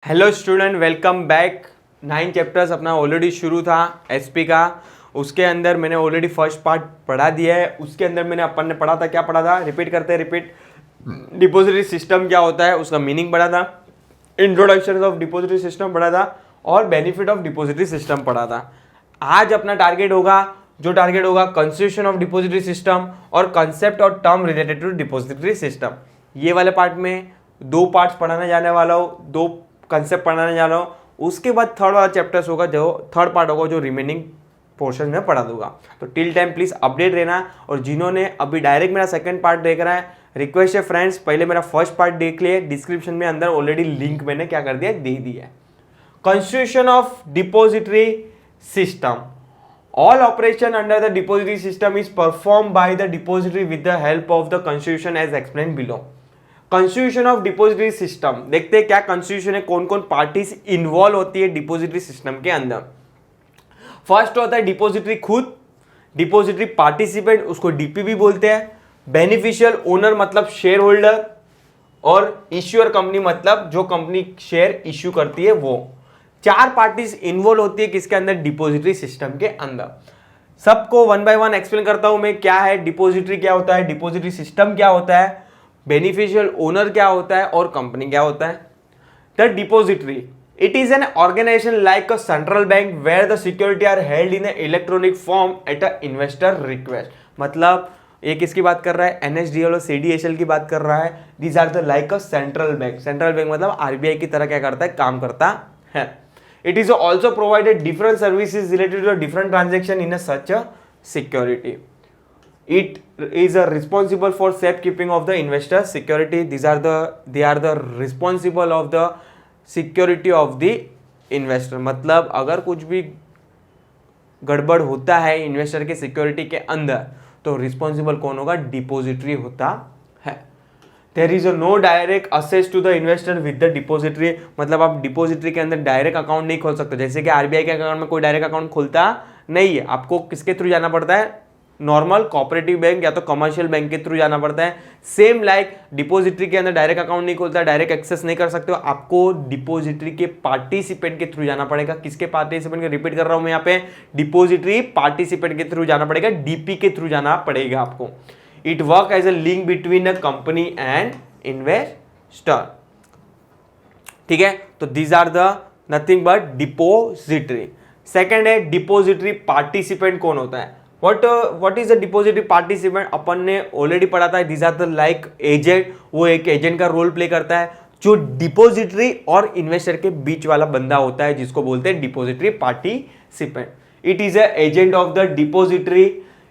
Hello student, welcome back. 9 chapters अपना already शुरू था एसपी का। उसके अंदर मैंने ऑलरेडी फर्स्ट पार्ट पढ़ा दिया है। उसके अंदर मैंने अपन ने पढ़ा था, क्या पढ़ा था, रिपीट करते हैं, रिपीट। डिपॉजिटरी सिस्टम क्या होता है उसका मीनिंग पढ़ा था, इंट्रोडक्शन ऑफ डिपॉजिटरी सिस्टम पढ़ा था और बेनिफिट ऑफ डिपॉजिटरी सिस्टम पढ़ा था। आज अपना टारगेट होगा कंस्टिट्यूशन ऑफ डिपॉजिटरी सिस्टम और कंसेप्ट और term related to depository system. ये वाले पार्ट में 2 पार्ट्स पढ़ाने जाने वाला हूँ, 2 कंसेप्ट पढ़ाने जा रहा हूँ। उसके बाद थर्ड वाला चैप्टर्स होगा, जो थर्ड पार्ट होगा, जो रिमेनिंग पोर्शन में पढ़ा दूंगा। तो टिल टाइम प्लीज अपडेट रहना। और जिन्होंने अभी डायरेक्ट मेरा सेकंड पार्ट देख रहा है, रिक्वेस्ट है फ्रेंड्स, पहले मेरा फर्स्ट पार्ट देख लिए। डिस्क्रिप्शन में अंदर ऑलरेडी लिंक मैंने क्या कर दिया, दे दिया है। Constitution of depository system. All operation under the depository system is performed by the depository with the help of the constitution as explained below. Constitution of depository system देखते हैं क्या कंस्टिट्यूशन है, कौन कौन पार्टीज इन्वॉल्व होती है depository system के अंदर। फर्स्ट होता है डिपॉजिटरी खुद, डिपॉजिटरी पार्टिसिपेंट, उसको डीपी भी बोलते हैं। बेनिफिशियल ओनर मतलब शेयर होल्डर, और इश्यूअर कंपनी मतलब जो कंपनी शेयर इश्यू करती है वो। 4 पार्टीज इन्वॉल्व होती है किसके अंदर, डिपॉजिटरी सिस्टम के अंदर। सबको 1 बाय 1 एक्सप्लेन करता हूं मैं, क्या है डिपॉजिटरी, क्या होता है डिपॉजिटरी सिस्टम, क्या होता है बेनिफिशियल ओनर, क्या होता है और कंपनी क्या होता है। The depository, it is an organization like a central bank where the security are held in electronic form at a investor request. मतलब ये किसकी बात कर रहा है, एनएसडीएल और सीडीएसएल की बात कर रहा है। These are the like a central bank. Central bank मतलब आरबीआई की तरह क्या करता है, काम करता है। It is also provided different services related to different transaction in such a security. It is responsible for safekeeping of the investor security. They are the responsible of the security of the investor. मतलब अगर कुछ भी गड़बड़ होता है investor के security के अंदर तो रिस्पॉन्सिबल कौन होगा, डिपॉजिटरी होता है। There is no direct access to the investor with the depository. मतलब आप डिपॉजिटरी के अंदर डायरेक्ट अकाउंट नहीं खोल सकते। जैसे कि आरबीआई के अकाउंट में कोई डायरेक्ट अकाउंट खुलता नहीं है, आपको किसके थ्रू जाना पड़ता है, नॉर्मल कोऑपरेटिव बैंक या तो कमर्शियल बैंक के थ्रू जाना पड़ता है। सेम लाइक डिपॉजिटरी के अंदर डायरेक्ट अकाउंट नहीं खुलता, डायरेक्ट एक्सेस नहीं कर सकते हो, आपको डिपॉजिटरी के पार्टिसिपेंट के थ्रू जाना पड़ेगा। किसके पार्टिसिपेंट के, रिपीट कर रहा हूं मैं यहाँ पे, डिपॉजिटरी पार्टिसिपेंट के थ्रू जाना पड़ेगा, डीपी के थ्रू जाना पड़ेगा आपको। It work as a link between a company and investor. ठीक है, तो these are the nothing but depository. Second है डिपॉजिटरी पार्टिसिपेंट कौन होता है, what is the depository participant, अपन ने ऑलरेडी पढ़ा था। these are the like agent, वो एक एजेंट का रोल प्ले करता है जो डिपॉजिटरी और इन्वेस्टर के बीच वाला बंदा होता है, जिसको बोलते हैं depository participant. It is a agent of the depository.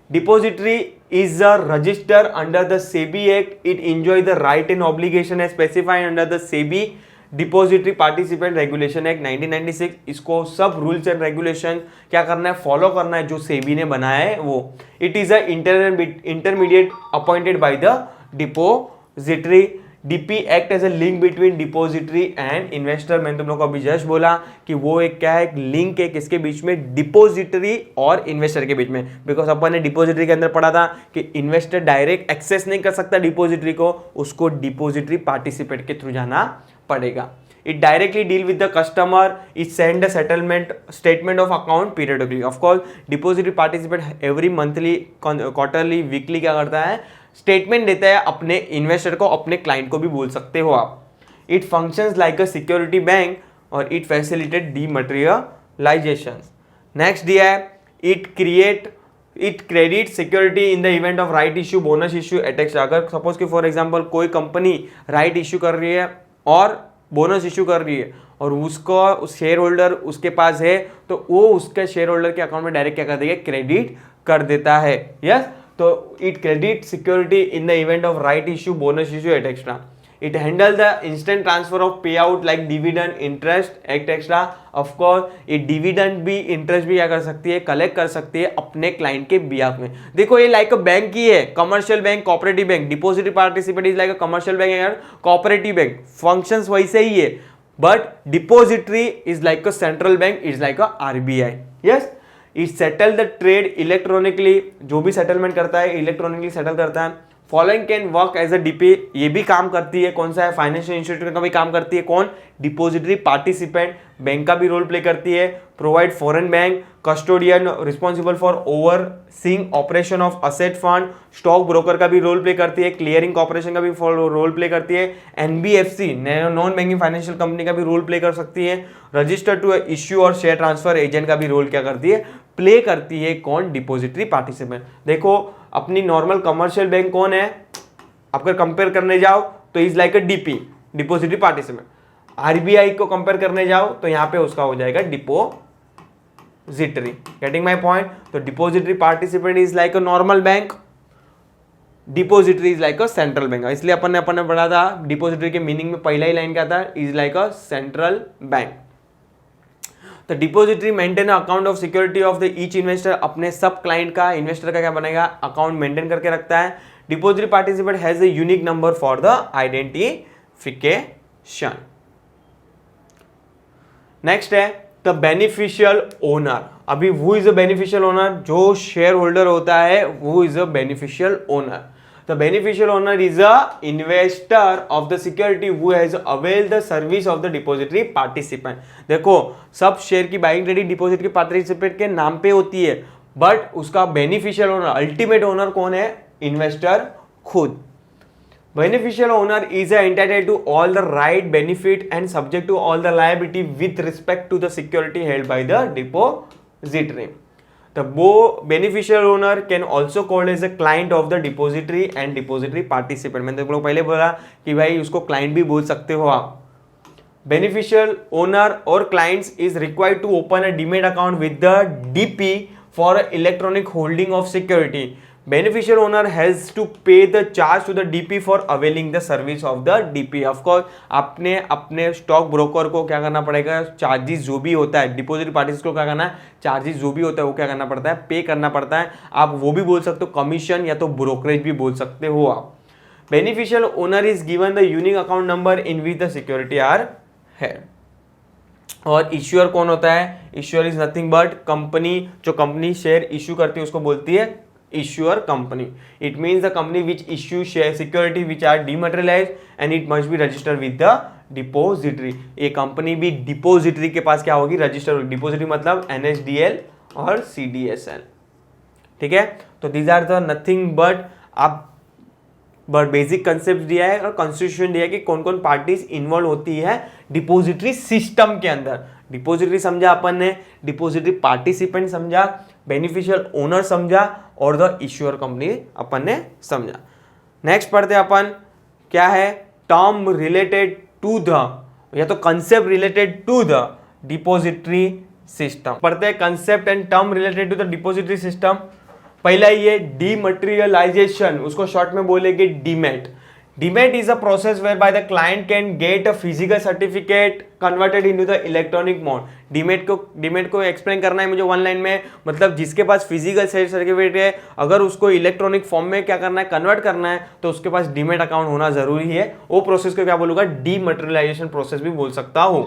Depository is a register under the SEBI Act. It enjoy the right and obligation as specified under the SEBI depository participant regulation act 1996। इसको सब rules and regulation क्या करना है, follow करना है, जो सेबी ने बनाया है वो। It is a intermediate appointed by the depository. DP act as a link between depository and investor. मैंने तुम लोग को अभी जस्ट बोला कि वो एक क्या है, एक लिंक है किसके बीच में, डिपॉजिटरी और इन्वेस्टर के बीच में। बिकॉज अपन ने डिपॉजिटरी के अंदर पढ़ा था कि इन्वेस्टर डायरेक्ट एक्सेस नहीं कर सकता डिपॉजिटरी को, उसको डिपॉजिटरी पार्टिसिपेंट के थ्रू जाना पड़ेगा। It directly deal with the customer. It send a settlement statement of account periodically. Of course, depository participant every monthly, quarterly, weekly क्या करता है, स्टेटमेंट देता है अपने इन्वेस्टर को, अपने क्लाइंट को भी बोल सकते हो आप। It functions like a security bank और इट फैसिलिटेट डीमटेरियलाइजेशन। नेक्स्ट दिया है, it credit security in the event of right issue, bonus issue etcetera. अगर सपोज कि फॉर एग्जांपल कोई कंपनी राइट इश्यू कर रही है और बोनस इश्यू कर रही है और उसको उस शेयर होल्डर उसके पास है, तो वो उसके शेयर होल्डर के अकाउंट में डायरेक्ट क्या कर देगा, क्रेडिट कर देता है। यस, तो it credit security in the event of right issue, bonus issue etcetera. It handle the instant transfer of pay out like dividend, interest etcetera. Of course ये डिविडेंड भी, इंटरेस्ट भी क्या कर सकती है, कलेक्ट कर सकती है अपने क्लाइंट के बिहाफ में। देखो ये लाइक अ बैंक ही है, commercial bank, cooperative bank. Depository participant is like a commercial bank and cooperative bank, functions वैसे ही है। But depository is like a central bank, is like a RBI. Yes, it settle the trade electronically, जो भी settlement करता है electronically settle करता है। Following can work as a DP, ये भी काम करती है, कौन सा है, फाइनेंशियल इंस्टीट्यूट का भी काम करती है, कौन, डिपोजिटरी पार्टिसिपेंट, बैंक का भी रोल प्ले करती है, provide foreign bank, custodian responsible for over seeing operation of asset fund, stock broker का भी रोल प्ले करती है, क्लियरिंग कॉर्पोरेशन का भी रोल प्ले करती है, NBFC non banking financial company का भी रोल प्ले कर सकती है, रजिस्टर टू इश्यू और शेयर ट्रांसफर एजेंट का भी रोल क्या करती है, प्ले करती है, कौन, डिपोजिटरी पार्टिसिपेंट। देखो अपनी नॉर्मल कमर्शियल बैंक कौन है, अगर कंपेयर करने जाओ तो is like a DP, depository participant. RBI को कंपेयर करने जाओ तो यहां पे उसका हो जाएगा डिपोजिटरी। Getting my point? तो depository participant is like a normal bank, depository is like a central bank. इसलिए अपन ने पढ़ा था डिपोजिटरी के मीनिंग में पहला ही लाइन क्या था, is like a central bank. तो depository maintain account of security of the each investor, अपने सब क्लाइंट का, इन्वेस्टर का क्या बनेगा, अकाउंट मेंटेन करके रखता है। Depository participant has a unique number for the identification. Next है द बेनिफिशियल ओनर। अभी who is a beneficial owner, जो शेयर होल्डर होता है वो is a beneficial owner. The beneficial owner is a investor of the security who has availed the service of the depository participant। देखो सब share की buying ready depository participant के नाम पे होती है, बट उसका बेनिफिशियल ओनर, अल्टीमेट ओनर कौन है, इन्वेस्टर खुद। Beneficial owner is entitled to all the right, benefit and subject to all the liability with respect to the security held by the depository। The beneficial owner can also called as a client of the depository and depository participant। मैंने तुम लोग पहले बोला कि भाई उसको client भी बोल सकते हो आप। Beneficial owner or clients is required to open a demat account with the DP for electronic holding of security। Beneficial owner has to pay the charge to the DP for availing the service of the DP। Of course आपने अपने stock broker को क्या करना पड़ेगा, charges जो भी होता है, डिपोजिट पार्टीज को क्या करना है, चार्जेस जो भी होता है वो क्या करना पड़ता है, पे करना पड़ता है। आप वो भी बोल सकते हो कमीशन, या तो ब्रोकरेज भी बोल सकते हो आप। Beneficial owner is given the unique account number in which the security are है। और इश्यूअर कौन होता है, issuer is nothing but company, जो कंपनी शेयर इश्यू करती है उसको बोलती है issuer company। It means the company which issue share security which are dematerialized and it must be registered with the depository। ये कंपनी भी डिपोजिटरी के पास क्या होगी, रजिस्टर होगी। डिपोजिटरी मतलब NSDL और CDSL, ठीक है। तो these are the nothing but आप बेसिक कंसेप्ट दिया है और कॉन्स्टिट्यूशन दिया है कि कौन कौन पार्टीज इन्वॉल्व होती है डिपोजिटरी सिस्टम के अंदर। डिपोजिटरी समझा अपन ने, डिपोजिटरी पार्टिसिपेंट समझा, बेनिफिशियल ओनर समझा और द इश्यूअर कंपनी अपन ने समझा। नेक्स्ट पढ़ते अपन क्या है, टर्म रिलेटेड टू द, या तो concept related to the depository system. पढ़ते हैं concept and term related to the depository system. पहला ये डीमटेरियलाइजेशन, उसको शॉर्ट में बोलेंगे demat. Demat is a process whereby the client can get a physical certificate converted into the electronic mode. Demat को explain करना है मुझे one line में, मतलब जिसके पास फिजिकल सर्टिफिकेट है, अगर उसको इलेक्ट्रॉनिक फॉर्म में क्या करना है, कन्वर्ट करना है, तो उसके पास डीमेट अकाउंट होना जरूरी है। वो प्रोसेस को क्या बोलूंगा, डीमटेरियलाइजेशन प्रोसेस भी बोल सकता हूं।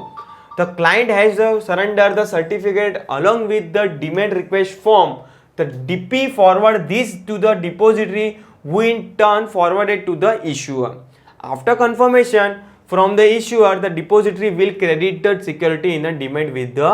The client has surrender the certificate along with the demat request form. The DP forward this to the depository, who in turn forwarded to the issuer. After confirmation from the issuer, the depository will credit the security in the demat with the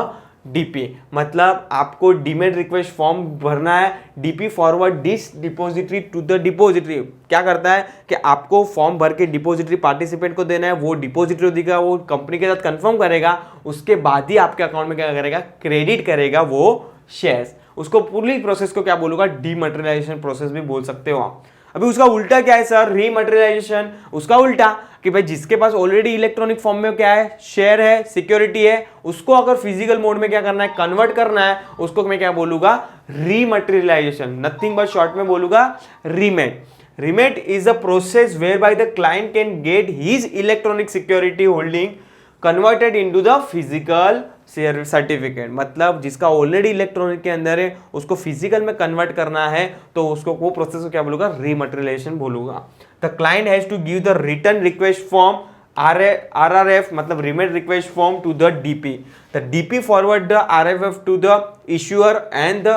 DP। मतलब आपको demat request form भरना है, DP forward this depository to the depository. क्या करता है कि आपको form भर के डिपोजिटरी पार्टिसिपेंट को देना है, वो डिपोजिटरी देगा, वो कंपनी के साथ कंफर्म करेगा, उसके बाद ही आपके अकाउंट में क्या करेगा, क्रेडिट करेगा वो शेयर्स। उसको पूरी प्रोसेस को क्या बोलूंगा, डीमटेरियलाइजेशन प्रोसेस भी बोल सकते हो आप। अभी उसका उल्टा क्या है सर, रीमटेरियलाइजेशन। उसका उल्टा कि भाई जिसके पास ऑलरेडी इलेक्ट्रॉनिक फॉर्म में क्या है, शेयर है, सिक्योरिटी है, उसको अगर फिजिकल मोड में क्या करना है, कन्वर्ट करना है, उसको मैं क्या बोलूंगा, रीमटेरियलाइजेशन। नथिंग बट शॉर्ट में बोलूंगा remat. Remat is a process whereby the client can get his electronic security holding converted into the physical share certificate. मतलब जिसका ऑलरेडी इलेक्ट्रॉनिक के अंदर है उसको फिजिकल में कन्वर्ट करना है, तो उसको वो प्रोसेस को क्या बोलूंगा, रीमटेरियलाइजेशन बोलूंगा। The client has to give the return request form RRF मतलब remat request form to the DP। The DP forward the RFF to the issuer and the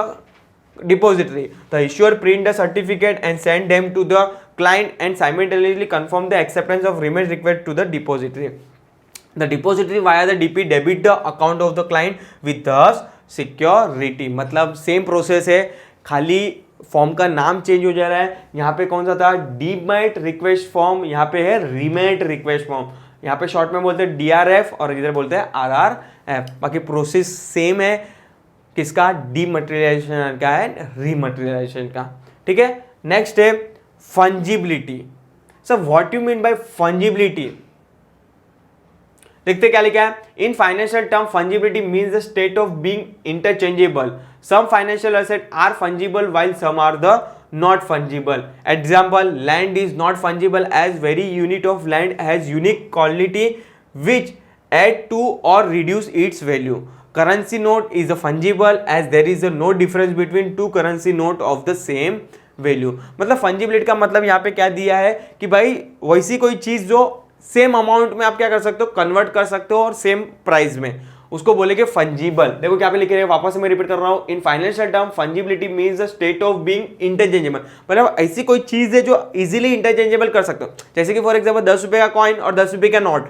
depository। The issuer print the certificate and send them to the client and simultaneously confirm the acceptance of remittance request to the depository. The depository via the DP debit the account of the client with the security. मतलब same process है, खाली form का नाम change हो जा रहा है. यहाँ पे कौन सा था, डीमेट रिक्वेस्ट फॉर्म, यहाँ पे है रीमेट रिक्वेस्ट फॉर्म. यहाँ पे शॉर्ट में बोलते हैं DRF और इधर बोलते हैं RRF. बाकी प्रोसेस सेम है. किसका, डीमटेरियलाइजेशन का है, रीमटेरियलाइजेशन का. ठीक है. नेक्स्ट है fungibility. Sir what you mean by fungibility. देखते क्या लिखा है. In financial term fungibility means the state of being interchangeable. Some financial asset are fungible while some are the not fungible. Example, land is not fungible as very unit of land has unique quality which add to or reduce its value. Currency note is a fungible as there is a no difference between two currency note of the same value. मतलब फंजिबिलिटी का मतलब यहाँ पे क्या दिया है कि भाई वैसी कोई चीज जो सेम अमाउंट में आप क्या कर सकते हो, कन्वर्ट कर सकते हो और सेम प्राइस में, उसको बोलेंगे फंजिबल. देखो क्या पे लिखे रहे, वापस से मैं रिपीट कर रहा हूं. In financial term fungibility means the state of being interchangeable. मतलब ऐसी कोई चीज है जो इजीली इंटरचेंजेबल कर सकते हो. जैसे कि फॉर एग्जांपल 10 रुपए का कॉइन और 10 रुपए का नोट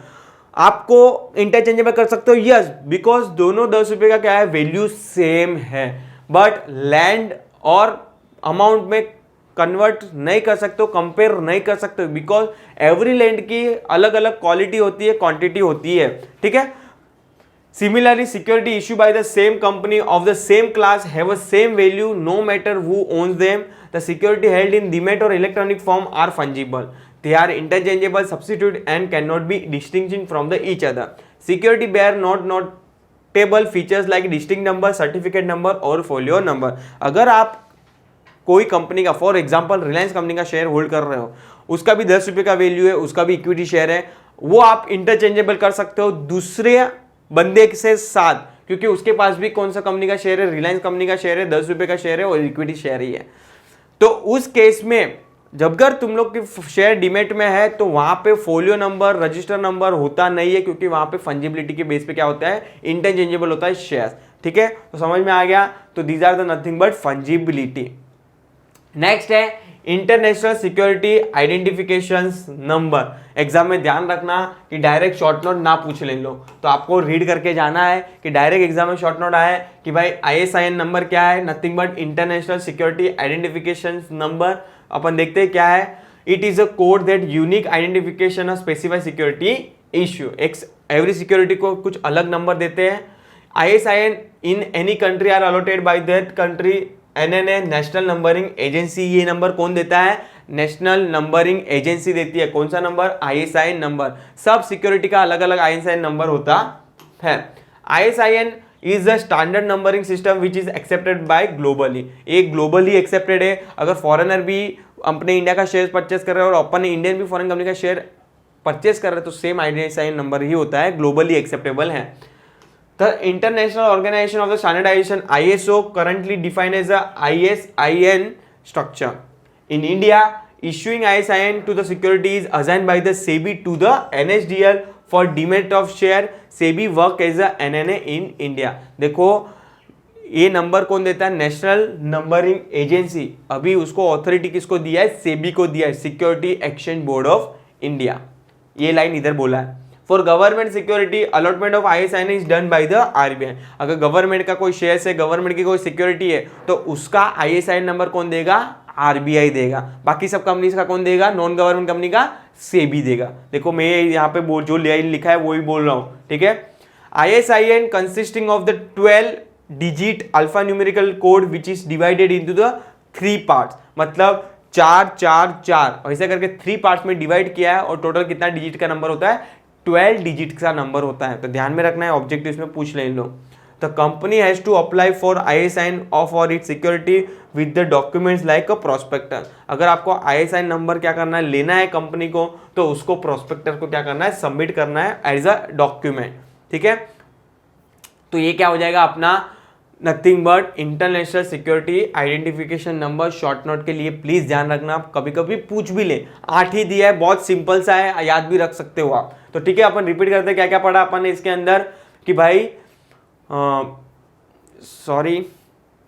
आपको इंटरचेंजेबल कर सकते हो. यस, बिकॉज दोनों 10 रुपए का क्या है, वैल्यू सेम है. बट लैंड और अमाउंट में कन्वर्ट नहीं कर सकते हो, कंपेयर नहीं कर सकते हो, बिकॉज एवरी लैंड की अलग अलग क्वालिटी होती है, क्वांटिटी होती है. ठीक है. Similarly, security issued by the same company of the same class have a same value no matter who owns them. The security held in demat or electronic form are fungible. They are interchangeable, substitute and cannot be distinguished from the each other. Security bear not notable features like distinct number, certificate number और folio number. अगर आप कोई company का, for example Reliance company का share hold कर रहे हो, उसका भी 10 रुपए का वैल्यू है, उसका भी इक्विटी शेयर है, वो आप इंटरचेंजेबल कर सकते हो दूसरे बंदे से साथ, क्योंकि उसके पास भी कौन सा कंपनी का शेयर है, रिलायंस कंपनी का शेयर है, 10 रुपए का शेयर है और इक्विटी शेयर ही है. तो उस केस में जब अगर तुम लोग की शेयर डीमेट में है तो वहां पे फोलियो नंबर, रजिस्टर नंबर होता नहीं है, क्योंकि वहां पे फंजिबिलिटी के बेस पे क्या होता है, इंटरचेंजेबल होता है शेयर. ठीक है. तो समझ में आ गया. तो these are the nothing but fungibility. Next है international security identification number. Exam में ध्यान रखना कि डायरेक्ट शॉर्ट नोट ना पूछ लें लोग, तो आपको रीड करके जाना है कि डायरेक्ट एग्जाम में शॉर्ट नोट आए कि भाई ISIN नंबर क्या है, nothing but international security identification number. अपन देखते हैं क्या है. It is a code that unique identification of specified security issue. Every security को कुछ अलग नंबर देते हैं. ISIN in any country are allotted by that country NNA, national numbering agency. ये नंबर कौन देता है, नेशनल नंबरिंग एजेंसी देती है. कौन सा नंबर, ISIN नंबर. सब सिक्योरिटी का अलग अलग ISIN नंबर होता है. ISIN is a standard numbering system which is accepted by globally. एक ग्लोबली एक्सेप्टेड है. अगर फॉरेनर भी अपने इंडिया का शेयर परचेस कर रहे हैं और अपन इंडियन भी फॉरेन कंपनी का शेयर परचेस कर रहे हैं तो सेम ISIN नंबर ही होता है, ग्लोबली एक्सेप्टेबल है. The International Organization of the Standardization ISO currently defined as a ISIN structure. In India, issuing ISIN to the security is assigned by the SEBI to the NSDL for demat of share. SEBI work as a NNA in India. देखो ये number कौन देता है, national numbering agency. अभी उसको authority किसको दिया है, SEBI को दिया है, security exchange board of India. ये लाइन इधर बोला है. For government security allotment of ISIN is done by the RBI. अगर गवर्नमेंट का कोई शेयर है, गवर्नमेंट की कोई सिक्योरिटी है, तो उसका ISIN नंबर कौन देगा, RBI देगा. बाकी सब कंपनीज का कौन देगा, नॉन गवर्नमेंट कंपनी का SEBI देगा. देखो मैं यहाँ पे जो लिखा है वही बोल रहा हूँ. ठीक है. ISIN consisting of the 12 digit alpha numerical code which is divided into the 3 parts. मतलब 4 4 4 ऐसे करके 3 पार्ट्स में डिवाइड किया है और टोटल कितना डिजिट का नंबर होता है, 12 डिजिट का नंबर होता है. तो ध्यान में रखना है, ऑब्जेक्टिव इसमें पूछ लें लोग. The company has to apply for ISIN of और it security with the documents like a prospector. अगर आपको ISIN नंबर क्या करना है, लेना है कंपनी को, तो उसको प्रोस्पेक्टर को क्या करना है, सबमिट करना है एज अ डॉक्यूमेंट. ठीक है. तो ये क्या हो जाएगा अपना, nothing but international security identification number. Short note के लिए प्लीज ध्यान रखना, कभी कभी पूछ भी ले. 8 ही दिया है, बहुत सिंपल सा है, याद भी रख सकते हो आप. तो ठीक है, अपन रिपीट करते हैं क्या क्या पढ़ा अपन ने इसके अंदर कि भाई सॉरी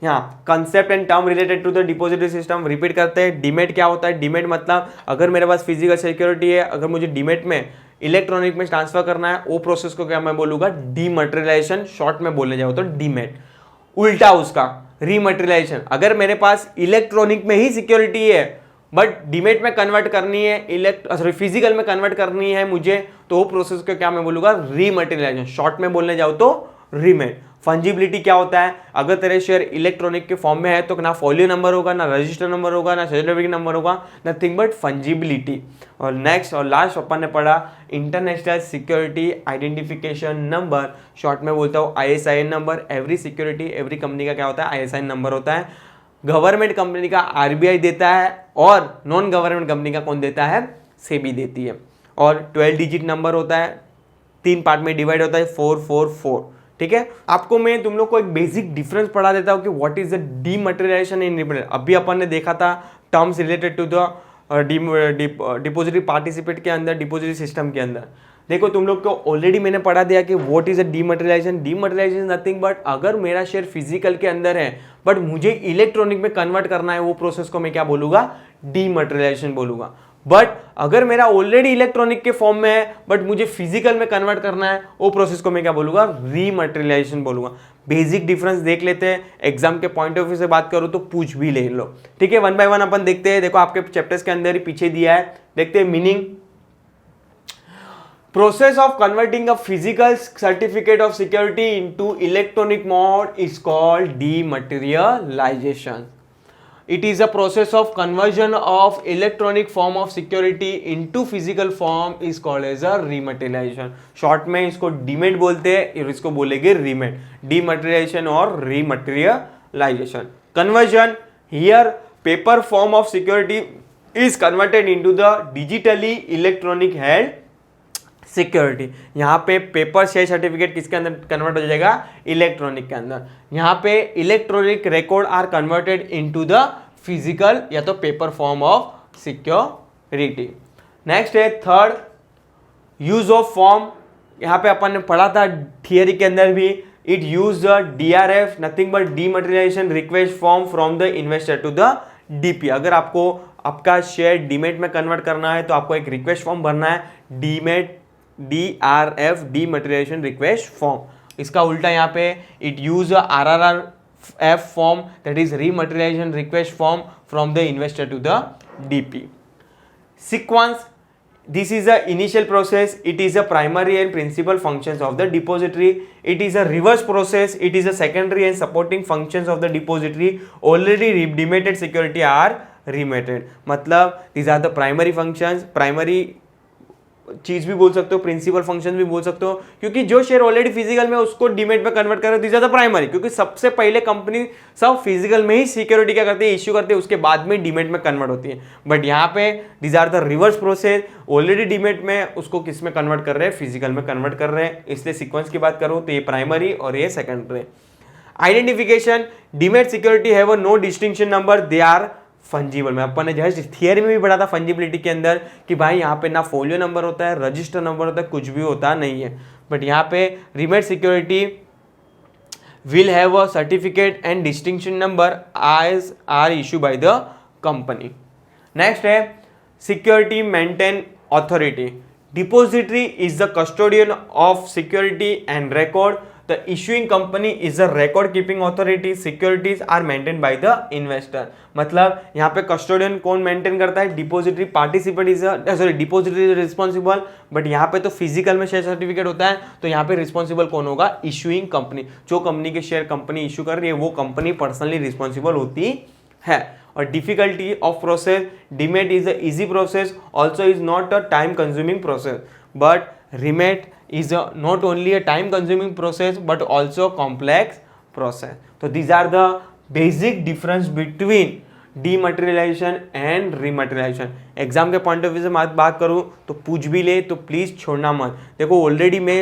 यहाँ concept and term related to the depository system repeat करते हैं। डीमेट क्या होता है? डीमेट मतलब अगर मेरे पास फिजिकल सिक्योरिटी है, अगर मुझे डीमेट में इलेक्ट्रॉनिक में ट्रांसफर करना है, वो प्रोसेस को क्या मैं बोलूंगा? डीमटेरियलाइजेशन, शॉर्ट में बोलने जाओ तो डीमेट। उल्टा उसका रीमटेरियलाइजेशन, अगर मेरे पास इलेक्ट्रॉनिक में ही सिक्योरिटी है बट डीमेट में कन्वर्ट करनी है, फिजिकल में कन्वर्ट करनी है मुझे, तो वो प्रोसेस को क्या मैं बोलूंगा? रीमटेरियलाइजेशन, शॉर्ट में बोलने जाओ तो रीमेट। फंजिबिलिटी क्या होता है? अगर तेरे शेयर इलेक्ट्रॉनिक के फॉर्म में है तो ना फोलियो नंबर होगा, ना रजिस्टर नंबर होगा, ना सर्टिफिकेट नंबर होगा, नथिंग बट फंजिबिलिटी। और नेक्स्ट और लास्ट अपन ने पढ़ा international security identification number, short में बोलता हूँ ISIN number. Every security, every company का क्या होता है? ISIN नंबर होता है। गवर्नमेंट कंपनी का RBI देता है और नॉन गवर्नमेंट कंपनी का कौन देता है? सेबी देती है। और 12 डिजिट नंबर होता है, 3 पार्ट में डिवाइड होता है, 444। ठीक है, आपको मैं तुम लोग को एक बेसिक डिफरेंस पढ़ा देता हूँ कि what is the dematerialization in remat. अभी अपन ने देखा था terms related to the depository participate के अंदर, डिपॉजिटरी सिस्टम के अंदर। देखो तुम लोग को ऑलरेडी मैंने पढ़ा दिया कि what is a dematerialisation. Dematerialisation nothing but अगर मेरा शेयर फिजिकल के अंदर है बट मुझे इलेक्ट्रॉनिक में कन्वर्ट करना है, वो प्रोसेस को मैं क्या बोलूंगा? डीमटेरियलाइजेशन बोलूंगा। बट अगर मेरा ऑलरेडी इलेक्ट्रॉनिक के फॉर्म में है बट मुझे फिजिकल में कन्वर्ट करना है, वो प्रोसेस को मैं क्या बोलूंगा? रीमटेरियलाइजेशन बोलूंगा। बेसिक डिफरेंस देख लेते हैं, एग्जाम के पॉइंट ऑफ व्यू से बात करूं तो पूछ भी ले लो। ठीक है, वन बाय वन अपन देखते हैं। देखो आपके चैप्टर्स के अंदर ही पीछे दिया है, देखते हैं meaning. Process of converting a physical certificate of security into electronic mode is called dematerialization. It is a process of conversion of electronic form of security into physical form is called as a rematerialization. Short में इसको demat बोलते हैं, इसको बोलेंगे रीमेट। Dematerialisation और rematerialisation. Conversion, here paper form of security is converted into the digitally electronic held security. यहाँ पे paper share certificate किसके अंदर कन्वर्ट हो जाएगा? इलेक्ट्रॉनिक के अंदर। यहाँ पे electronic record are converted into the physical या तो paper form of security. Next है थर्ड, यूज ऑफ फॉर्म। यहाँ पे अपन ने पढ़ा था थियरी के अंदर भी, it use the DRF, nothing but dematerialization request form from the investor to the DP। अगर आपको आपका शेयर डीमेट में कन्वर्ट करना है तो आपको एक रिक्वेस्ट फॉर्म भरना है, demat DRF, dematerialisation request form. इसका उल्टा यहाँ पे it use RRF form, that is rematerialisation request form from the investor to the DP। Sequence, this is a initial process, it is a primary and principal functions of the depository, it is a reverse process, it is a secondary and supporting functions of the depository, already dematted security are remitted। मतलब these are the primary functions, primary चीज भी बोल सकते हो, principal function भी बोल सकते हो, क्योंकि जो शेयर ऑलरेडी फिजिकल में उसको डीमेट में कन्वर्ट कर रहे हो, दिस आर द प्राइमरी, क्योंकि सबसे पहले कंपनी सब फिजिकल में ही सिक्योरिटी क्या करती है? इश्यू करती है, उसके बाद में डीमेट में कन्वर्ट होती है। बट यहाँ पे this are the reverse process, already demat में उसको किस में कन्वर्ट कर रहे हैं? फिजिकल में कन्वर्ट कर रहे हैं। इसलिए सीक्वेंस की बात करूँ तो ये प्राइमरी और ये secondary. Identification, demat security have a no distinction number, they are fungible. में अपन ने जस्ट थियरी में भी पढ़ा था फंजिबिलिटी के अंदर कि भाई यहाँ पे ना फोलियो नंबर होता है, रजिस्टर नंबर होता है, कुछ भी होता नहीं है। बट यहाँ पे remat security will have a certificate and distinction number as are issue by the company. Next है security maintain authority. Depository is the custodian of security and record, the issuing company is a record keeping authority, securities are maintained by the investor। मतलब यहाँ पे custodian कौन maintain करता है? Depository participate is depository is responsible. But यहाँ पे तो physical में शेयर सर्टिफिकेट होता है, तो यहाँ पे रिस्पॉन्सिबल कौन होगा? Issuing company. जो कंपनी के शेयर कंपनी इशू कर रही है वो कंपनी पर्सनली रिस्पॉन्सिबल होती है। और difficulty of process, demat is a easy process, also is not a time consuming process, but remit is not only a time consuming process but also complex process। so these are the basic difference between dematerialization and rematerialization। Exam के point of view से बात करूँ तो पूछ भी ले तो please छोड़ना मत। देखो ऑलरेडी मैं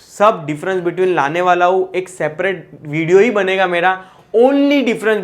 सब डिफरेंस बिटवीन लाने वाला हूँ, एक सेपरेट वीडियो ही बनेगा मेरा, ओनली डिफरेंस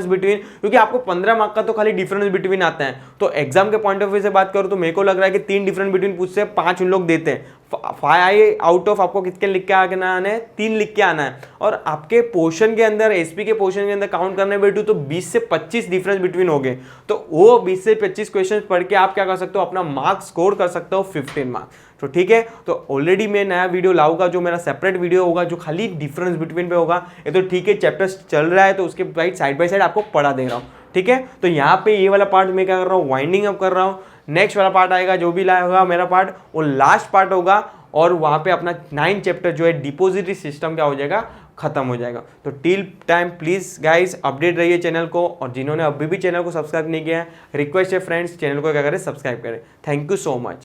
बिटवीन, क्योंकि आपको 15 मार्क का तो खाली डिफरेंस बिटवीन आता है। तो एग्जाम के पॉइंट ऑफ व्यू से बात करूं तो मेरे को लग रहा है कि 3 डिफरेंस बिटवीन पूछते हैं, 5 उन लोग देते हैं। 5 आउट ऑफ आपको कितने लिख के आना है, 3 लिख के आना है। और आपके पोर्शन के अंदर, एसपी के पोर्शन के अंदर काउंट करने बैठू तो 20 से 25 डिफरेंस बिटवीन हो गए। तो वो 20 से 25 क्वेश्चन पढ़ के आप क्या कर सकते हो, अपना मार्क्स स्कोर कर सकते हो 15 मार्क्स। तो ठीक है, तो ऑलरेडी मैं नया वीडियो लाऊंगा, जो मेरा सेपरेट वीडियो होगा, जो खाली डिफरेंस बिटवीन पे होगा। ये तो ठीक है, चैप्टर्स चल रहा है तो उसके साइड बाय साइड आपको पढ़ा दे रहा हूँ। ठीक है, तो यहाँ पे ये वाला पार्ट मैं क्या कर रहा हूँ, वाइंडिंग अप कर रहा हूँ। नेक्स्ट वाला पार्ट आएगा, जो भी लाया होगा मेरा पार्ट, वो लास्ट पार्ट होगा। और वहाँ पे अपना 9 चैप्टर जो है डिपोजिटरी सिस्टम क्या हो जाएगा, खत्म हो जाएगा। तो till time please guys update रहिए चैनल को, और जिन्होंने अभी भी चैनल को सब्सक्राइब नहीं किया है, रिक्वेस्ट है फ्रेंड्स, चैनल को क्या करें, सब्सक्राइब करें। Thank you so much.